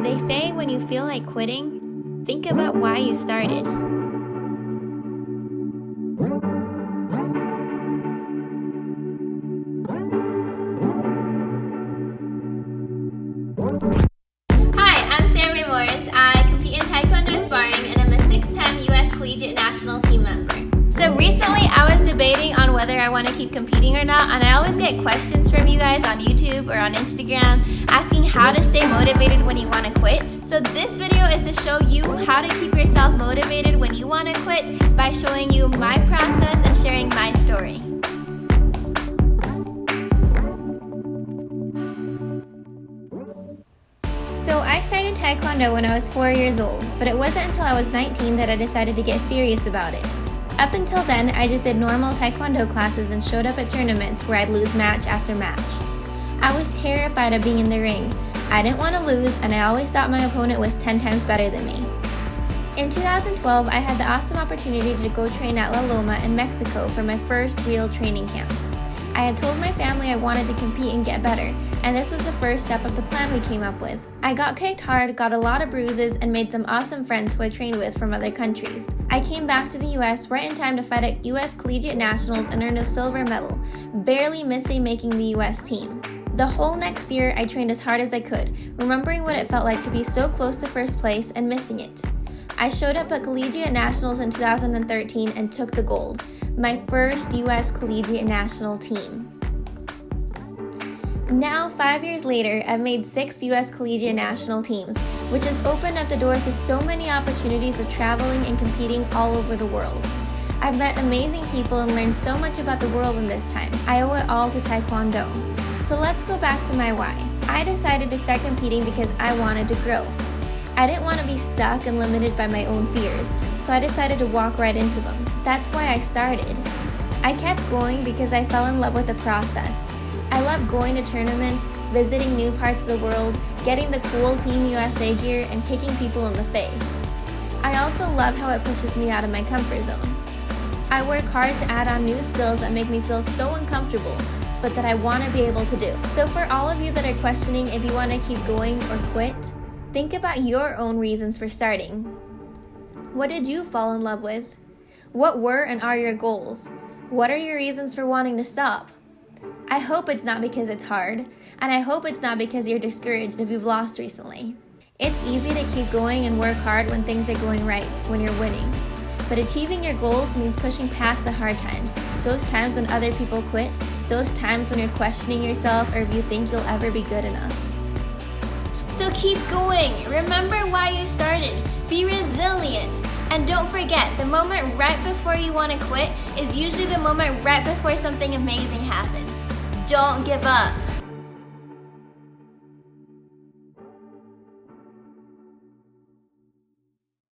They say when you feel like quitting, think about why you started. Hi, I'm Samy. I compete in Taekwondo sparring and I'm a 6-time U.S. Collegiate National Team member. So recently I was debating on whether I want to keep competing or not, and I always get questions from you guys on YouTube or on Instagram asking how to stay motivated when you want to quit. So this video is to show you how to keep yourself motivated when you want to quit by showing you my process and sharing my story. So I started Taekwondo when I was 4 years old, but it wasn't until I was 19 that I decided to get serious about it. Up until then, I just did normal Taekwondo classes and showed up at tournaments where I'd lose match after match. I was terrified of being in the ring. I didn't want to lose, and I always thought my opponent was 10 times better than me. In 2012, I had the awesome opportunity to go train at La Loma in Mexico for my first real training camp. I had told my family I wanted to compete and get better, and this was the first step of the plan we came up with. I got kicked hard, got a lot of bruises, and made some awesome friends who I trained with from other countries. I came back to the US right in time to fight at US Collegiate Nationals and earn a silver medal, barely missing making the US team. The whole next year, I trained as hard as I could, remembering what it felt like to be so close to first place and missing it. I showed up at Collegiate Nationals in 2013 and took the gold, my first US Collegiate National team. Now, 5 years later, I've made 6 US Collegiate National teams, which has opened up the doors to so many opportunities of traveling and competing all over the world. I've met amazing people and learned so much about the world in this time. I owe it all to Taekwondo. So let's go back to my why. I decided to start competing because I wanted to grow. I didn't want to be stuck and limited by my own fears, so I decided to walk right into them. That's why I started. I kept going because I fell in love with the process. I love going to tournaments, visiting new parts of the world, getting the cool Team USA gear, and kicking people in the face. I also love how it pushes me out of my comfort zone. I work hard to add on new skills that make me feel so uncomfortable, but that I want to be able to do. So for all of you that are questioning if you want to keep going or quit, think about your own reasons for starting. What did you fall in love with? What were and are your goals? What are your reasons for wanting to stop? I hope it's not because it's hard, and I hope it's not because you're discouraged if you've lost recently. It's easy to keep going and work hard when things are going right, when you're winning. But achieving your goals means pushing past the hard times, those times when other people quit, those times when you're questioning yourself or if you think you'll ever be good enough. So keep going. Remember why you started. Be resilient. And don't forget, the moment right before you want to quit is usually the moment right before something amazing happens. Don't give up.